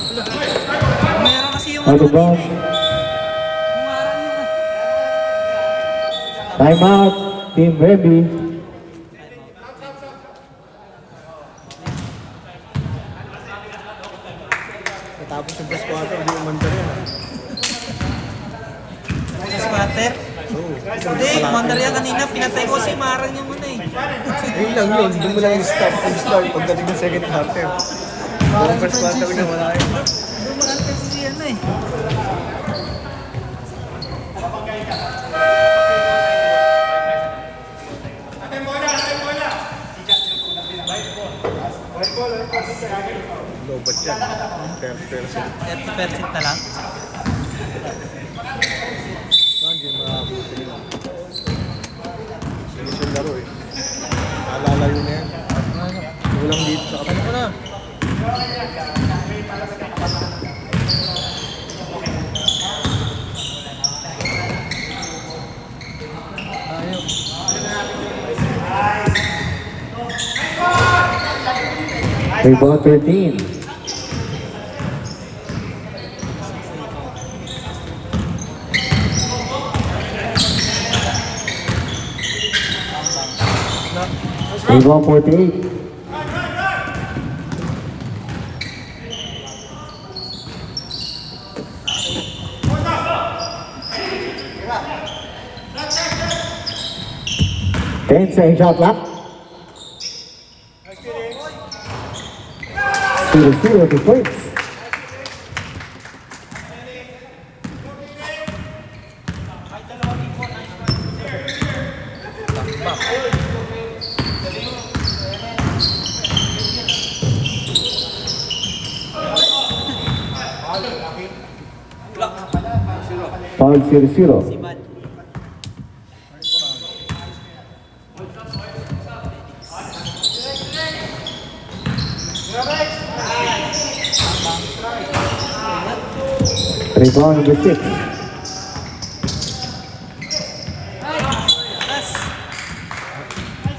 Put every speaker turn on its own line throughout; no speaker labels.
pala. Meron kasi yung
Out of bounds. Time out. Team Wemby.
Natapos yung first quarter, hindi yung mandar yan.
squatter. Hindi, mandar yan kanina. Pinatay ko si Marang yung ano eh.
Ayun lang yun, doon mo lang yung start pagdating ng second quarter. Buong first quarter na wala yun.
Dumaan kasi si ano eh.
Lobat yan. 30%.
30% na lang.
Hindi makabuti nila. Sinis yung laro eh. Naalalayo na yan. Kulang dito sa kapatid ko na.
Rebound 13. Rebound 48. Ten-second shot clock. 0-0 to points. Foul 0-0. Rebound number 6.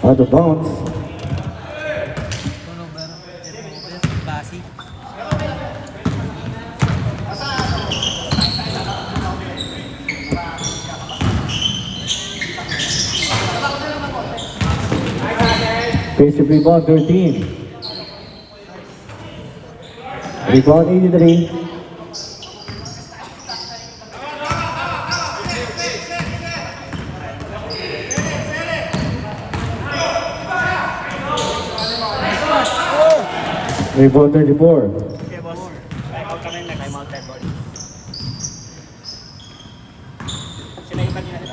Out of bounds.
Basi.
Offensive rebound 13. Rebound 83. Rebound 34.
Okay boss. Time out kami na. Time out time ball. Sila yung kanina nila.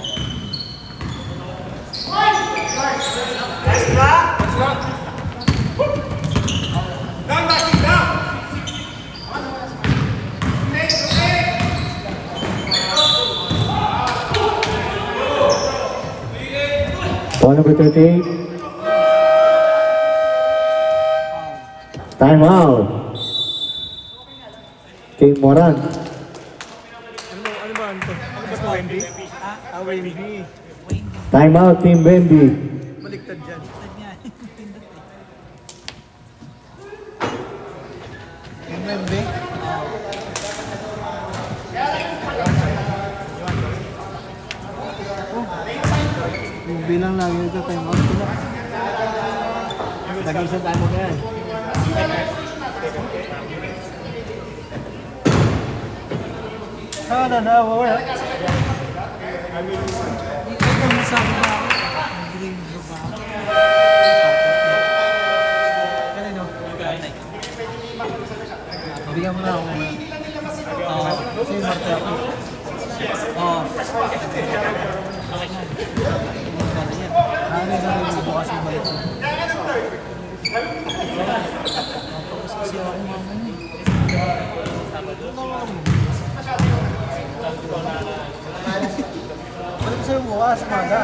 Ball number 38. Time out. Team Moran.
Ano ba ito? Ano ba ito, Wendy? Wendy.
Time out, Team Wemby.
Baliktad dyan.
Yung membe.
Yung bilang lagi ito, time out ko na. Nag-isa tayo mo kaya. Wala.
Ito yung sabi na ako. Green ba? Kanino? Bigyan mo na ako. Kasi Marte ako. Oo. Ano yung bukas yung balik mo? Tapos kasi ako mamaya. Balik sa'yo bukas, maga.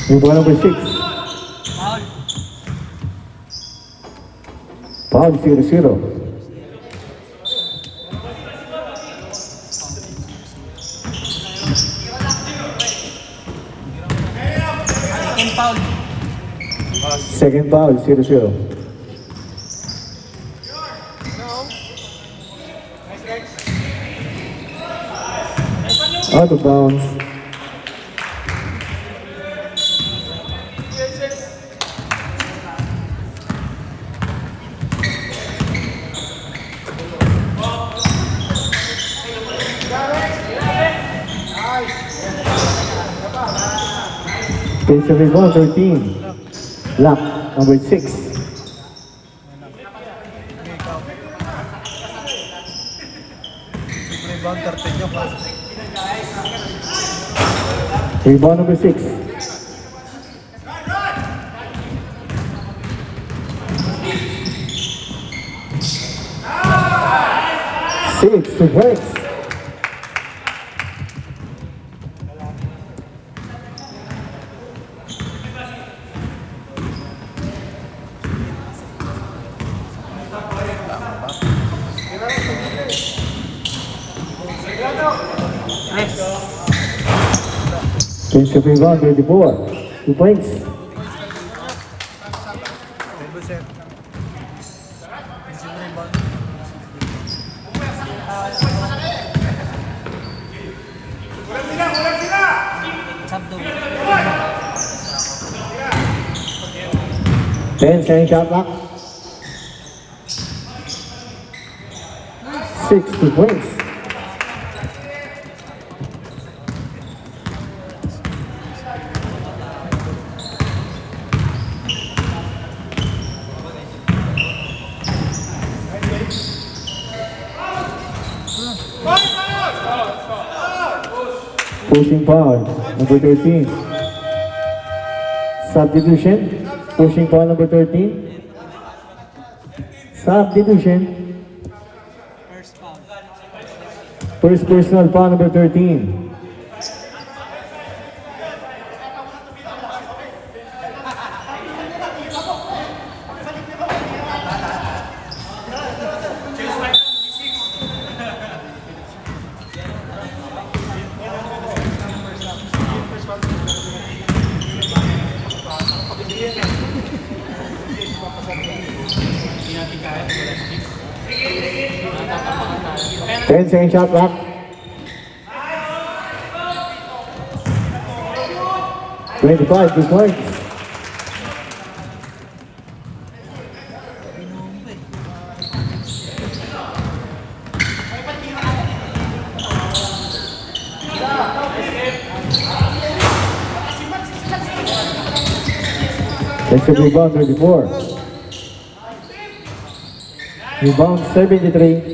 Rebound number 6.
Foul.
Foul, 0-0.
Second foul.
Second foul, 0-0. Out of bounds. Defensive rebound, 13. Lock, number 6.
Rebound 13 yung pass.
Rebound number 6. Six to breaks. Defensive rebound, 34. 2 points.
10%.
Sabdo.
10-second shot clock. 6 2 points. Pushing foul, number 13. Substitution, pushing foul number 13. Substitution,
First foul.
first personal foul number 13. Ten second shot clock. $25, 2 points. That's a rebound, 34. Rebound, 73.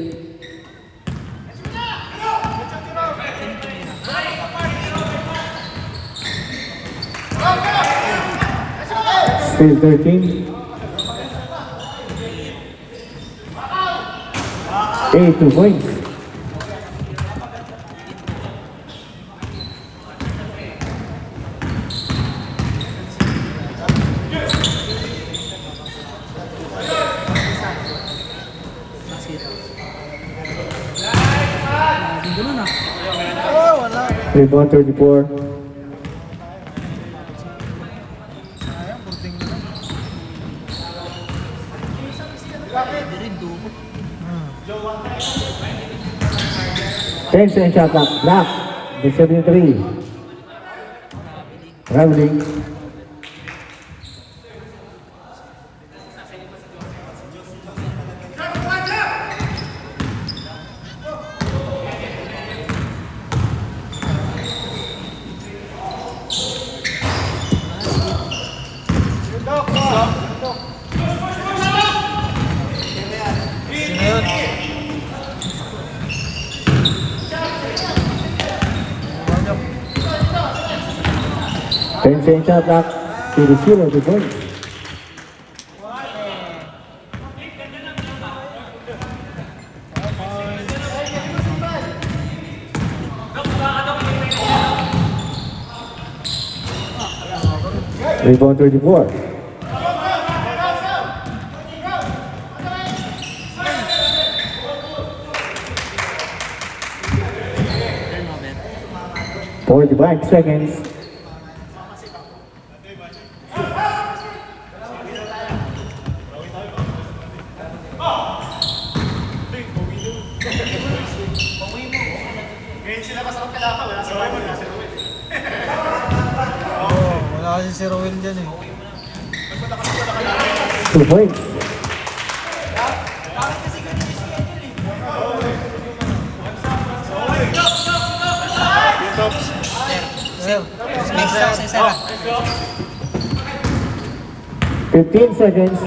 Still 13. 8 2 points.
Ganun ah.
Oh, wala.
Rebound, 34.
Sayang, puting na.
Pwede rin dumo.
10 second shot clock. Lock. The 73. Traveling.
Sino yun?
10 second shot clock. 0-0, 2 points. Rebound 34.
Turn moment.
45 seconds.
Wala kasi si Rowell dyan eh.
2 points.
Next shot sa Sarah.
15 seconds.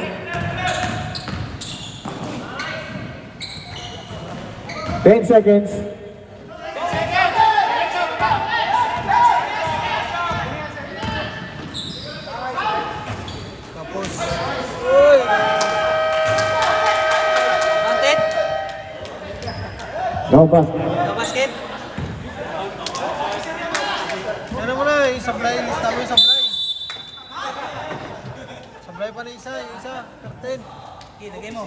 10 seconds.
Tapos,
Mounted.
No pass.
No basket.
ano mo na, yung supply, lista mo yung supply. Supply pa na isa, yung isa, 13.
Okay, lagay mo.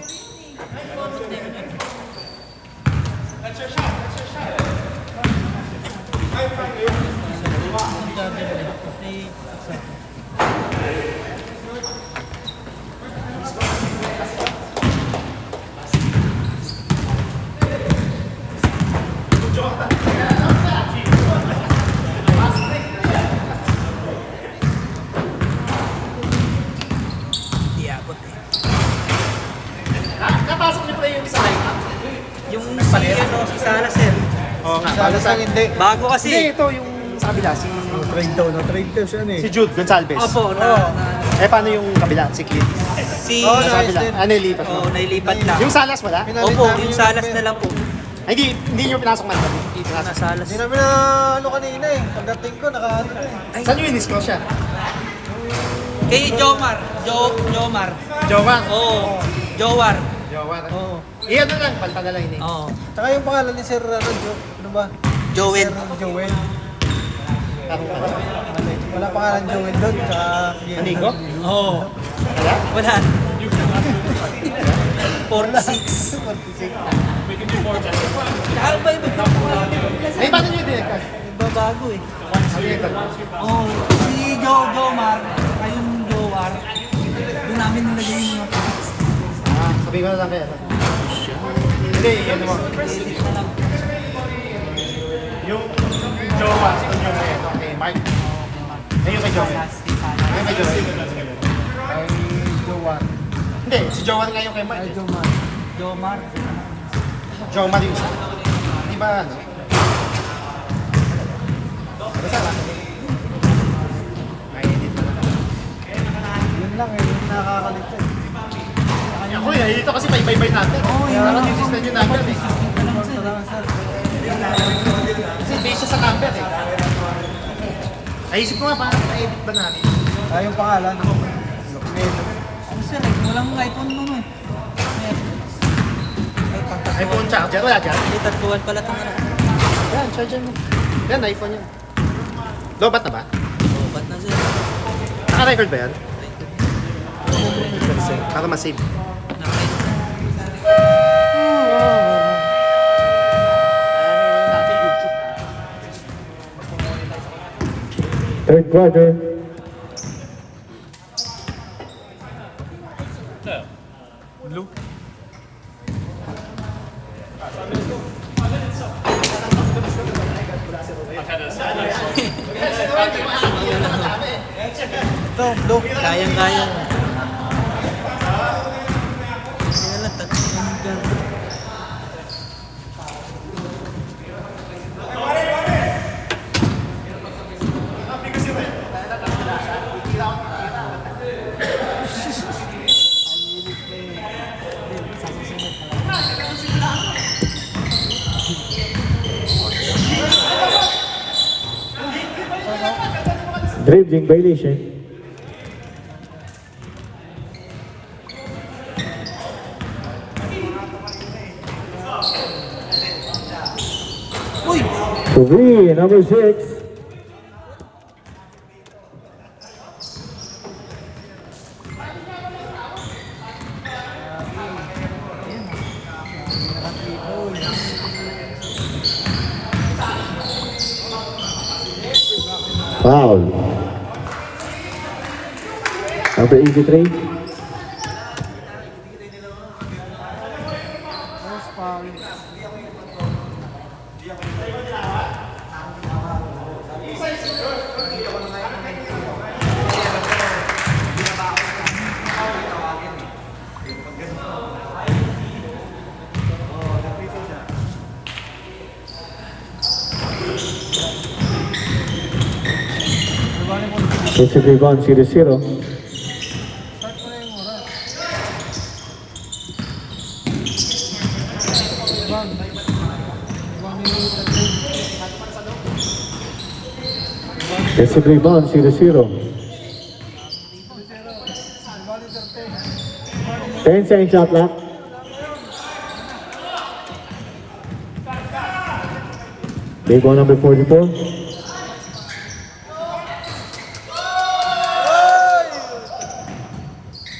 Napasok niyo pa yung sa lineup?
Yung si Sarah, sir.
Oo nga,
Para sa hindi.
Bago kasi.
Hindi, ito yung sa kabila, si
Trade daw, na-trade daw siya eh.
Jude Gonzalez.
Opo,
Eh, paano yung kabila, si Clint?
si...
Oh,
Sa
nice
kabila,
din.
nailipat mo.
Oo, nailipat lang.
Yung Salas wala?
Pinalit
Opo,
namin
yung Salas
number.
na lang po.
Ay, hindi nyo pinasok man. Hindi pinasok.
Nasalas.
Hindi namin na ano kanina eh. Pagdating ko, naka-ano na eh.
Saan yung in-score siya?
Kay Jomar. Jomar.
Jowan.
Oo. Jowar.
Jowan.
Oo.
Iyan na lang, palta na lang ini.
Oo.
Tsaka yung pangalan ni Sir, ano ba?
Joel.
Sir Joel.
Tarong pa.
Mali. Wala pangalan Joel doon. Tsaka...
Anigo?
Oo.
Wala?
Wala. 46.
46.
Saka ba yung
Ay, paano nyo direkta?
bago eh. Oo. Si Jomar, kayong Jowar, doon namin nilagay yung mga topics.
Sabihin ko na lang kaya. Hindi, ano mo. Yung Jowa, yung kay Mark. Ay, yung kay Jowa. Ay, kay Jowa.
Ay, Jowan.
Hindi, si Jowan nga yung kay Mark.
Ay, Joman.
Jomar.
Jowa yung isa. Di ba ano? Basta lang. May edit mo na.
Yun lang eh. Yung nakakaligtan.
Ako eh, dito kasi bye-bye natin. Oo, yung consistent yung number eh.
Salamat, sir.
Kasi based siya sa number eh. Naisip ko nga, paano na-edit ba namin?
Ah, yung pangalan. Lukmin.
Ano sir, walang iPhone mo eh.
iPhone charger, wala dyan?
Hindi, tagpuan pala itong ano.
Yan, charger mo. Yan, iPhone yan. Lobat na ba?
Oo, ba't na sir?
Naka-record ba yan? Para ma-save.
Third quarter.
Ito, blue.
Kayang-kaya. Kaya lang, tatlong dyan.
Dribbling violation.
Uy!
Three, number 6. Foul. Number 83. It's a rebound, 0-0. It's a rebound, 0-0. 10-second shot clock. Rebound number 44.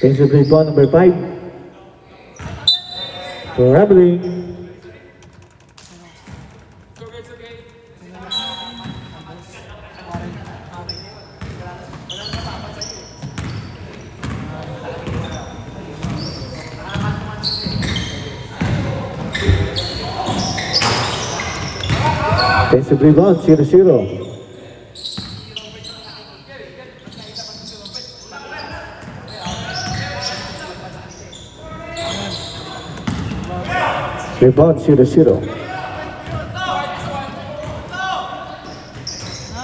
Defensive rebound number 5. For Rabri. Defensive rebound, 0-0. Rebound, 0-0.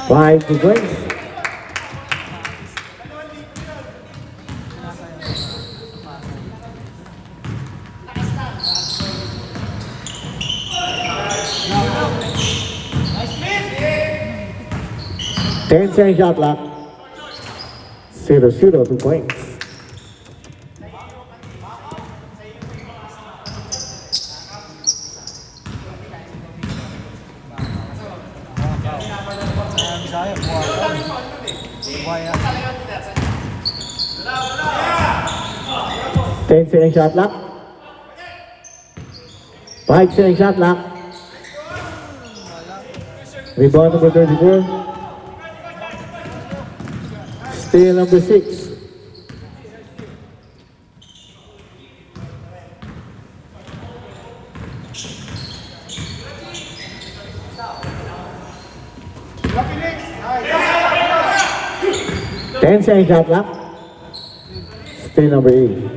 5 to points. Ten-second shot clock. 0-0, 2 points.
Bisaya, buwaya.
10-second shot clock. 5-second shot clock. Rebound number 34. Steal number 6. Ten-second shot clock. Steal number 8.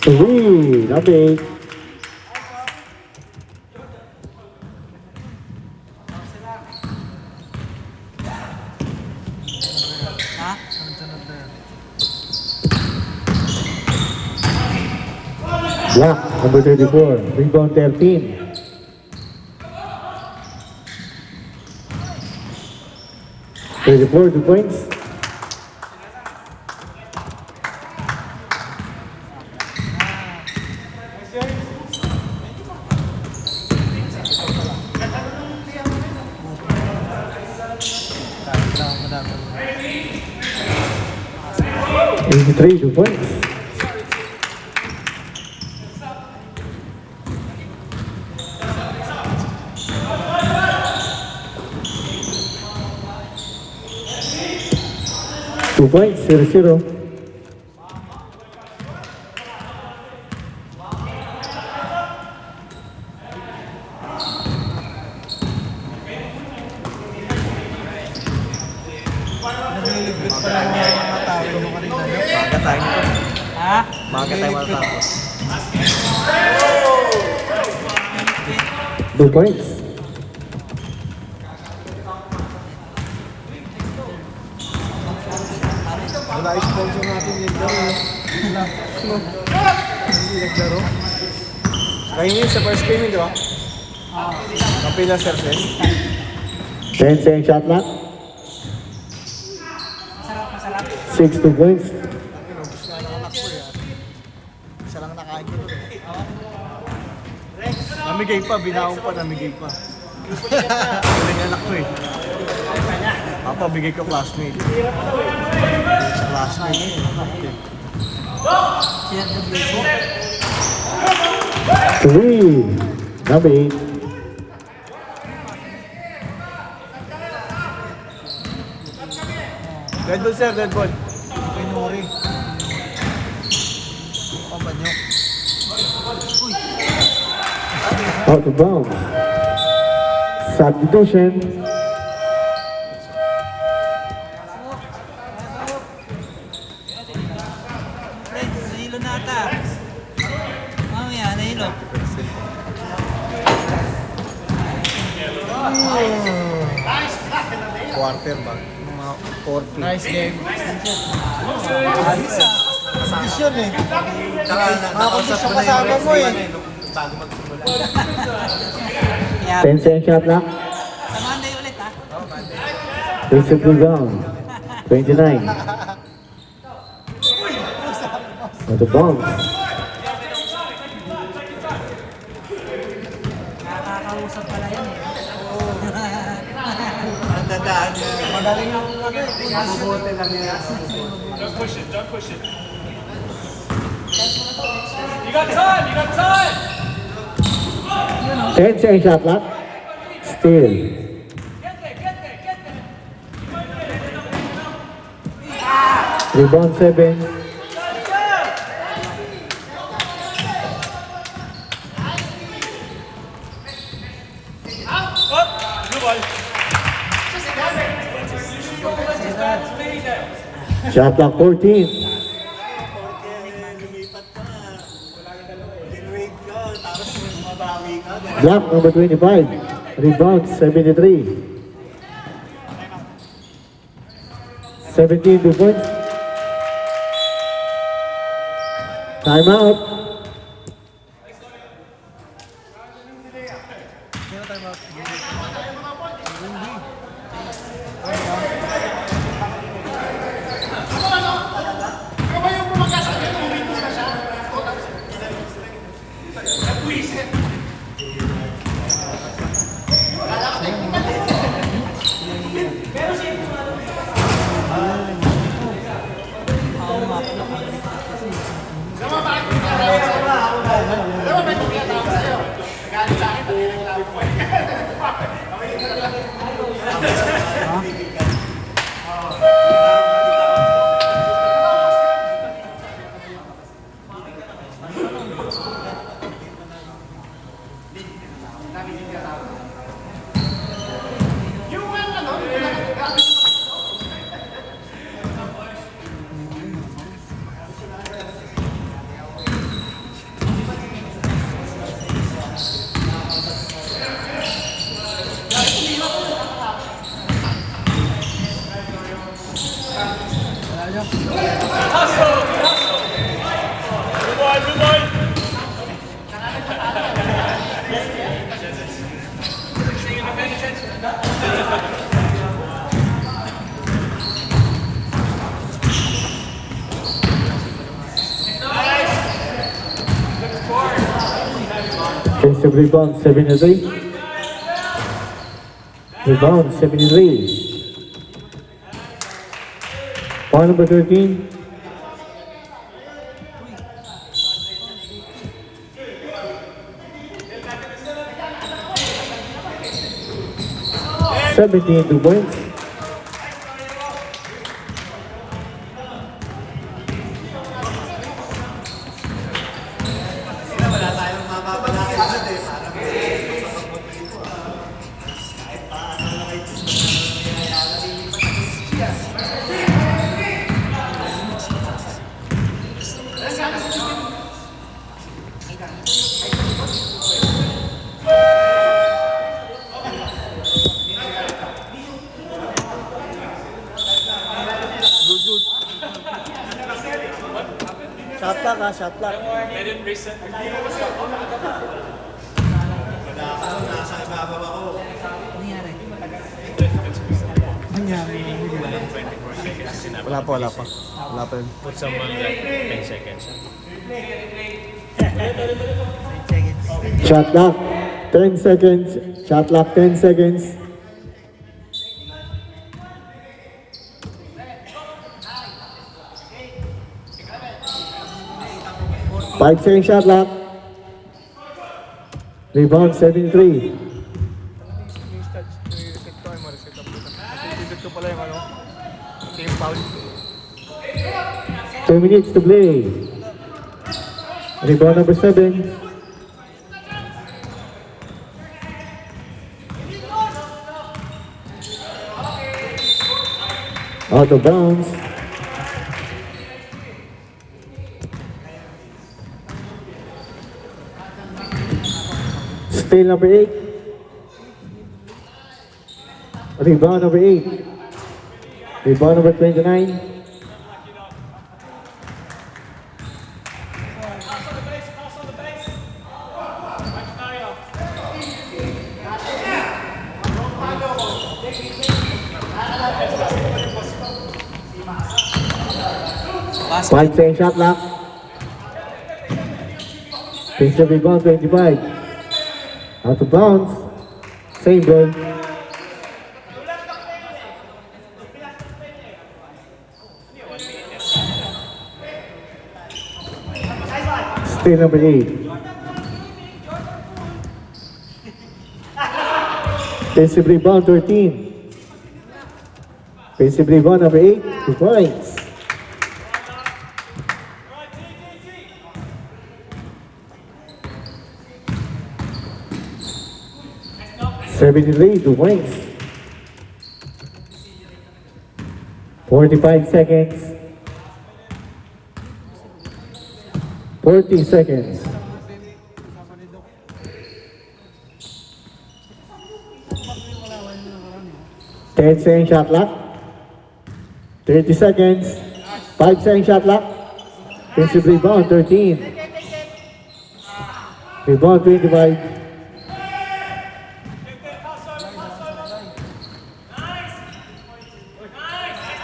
3, number 8. Block, number 34. Rebound 13. Thirty-four, 2 points. Eighty-three, 2 points. Two points, 0-0.
Naglilibit pa lang mga tao yung kanina.
Maga tayo nito.
Ha?
Maga tayo matapos.
2 points.
Wala sponsor natin yung laro. Hindi naglaro. Kayo yun sa first game yun, di ba? Kapila Sersen.
10-second shot clock. 6 2 points.
Gusto na ng anak ko eh. Isa lang nakain ko. Namigay pa, binawang pa, namigay pa. Galing anak ko eh. Papa, bigay ko classmate. Classmate eh.
Siya the Blade.
3, number 8.
Red ball, sir. Red ball.
Pinuri. Pabanyok. Uy.
Out of bounds. Substitution.
Fred, nahilo na ata. Mamaya, nahilo.
Quarter ba? Mga 40. Nice game.
Alis ah.
Kondisyon eh.
Tsaka nakausap ko na yung
kasama mo eh.
bago magsimula.
Kaya,
10-second shot clock.
sa Monday ulit ha.
Receive rebound. 29. Out of bounds.
Nakakausap pala yan eh.
Ang dadaan niya.
Magaling yung mabubuti lang yan.
Don't push it, don't push it. You got time, you got time!
10-second shot clock. Still. Rebound 7. Shot clock 14. Block number 25. Rebound 73. 17 2 points. Timeout. Offensive rebound 73. Rebound 73. Point number 13. Seventeen 2 points.
Wala tayong mapapalaki agad eh.
Shot clock ha, shot clock.
They didn't reset.
Nasa ibabaw ako.
Nangyari.
Wala pa, wala pa. Wala pa yun.
Put someone like 10 seconds.
Shot clock 10 seconds. Shot clock 10 seconds. Five-second shot clock. Rebound 73.
Reset ko pala yung ano.
Team foul.
2 minutes to play. Rebound number 7. Out of bounds. Steal number 8. Rebound number 8. Rebound number 29.
Basket.
5-second shot clock. Takes the rebound, 25. Out of bounds. Same ball. Still number 8. Defensive rebound, 13. Defensive rebound, number 8. 2 points. Seventy-three, 2 points. 45 seconds. 40 seconds. Ten-second shot clock. 30 seconds. 5-second shot clock. Defensive rebound, 13. Rebound, 25.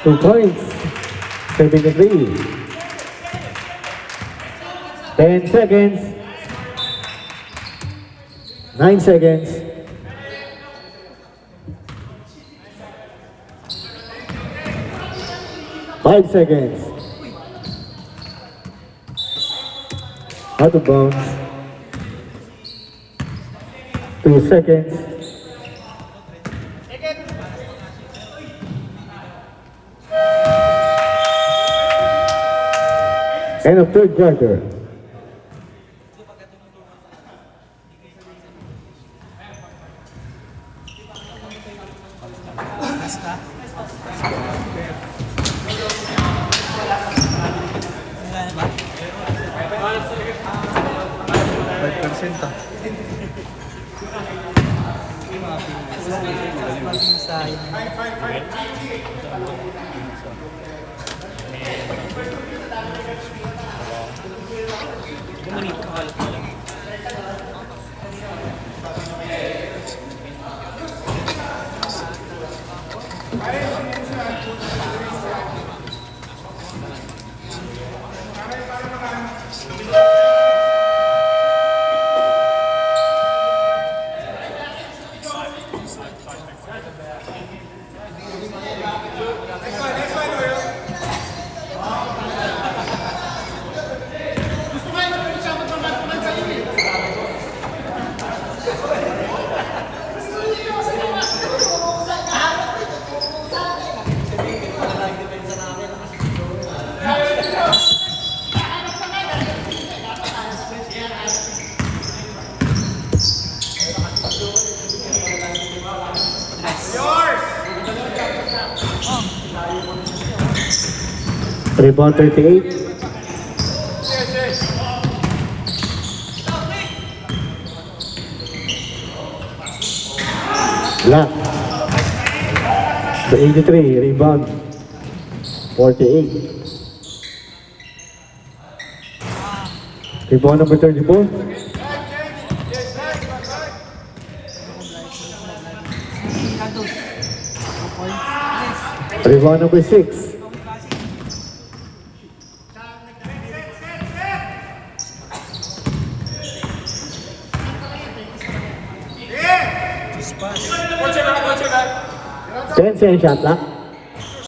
Two points. 73. 10 seconds. 9 seconds. Five seconds. Out of bounds. 2 seconds. End of third quarter.
Basta. Wala na ba?
5% ah.
Sayang.
Rebound 38. Black. The 83. Rebound 48. Rebound number 34. Rebound number 6. Ten-second shot clock.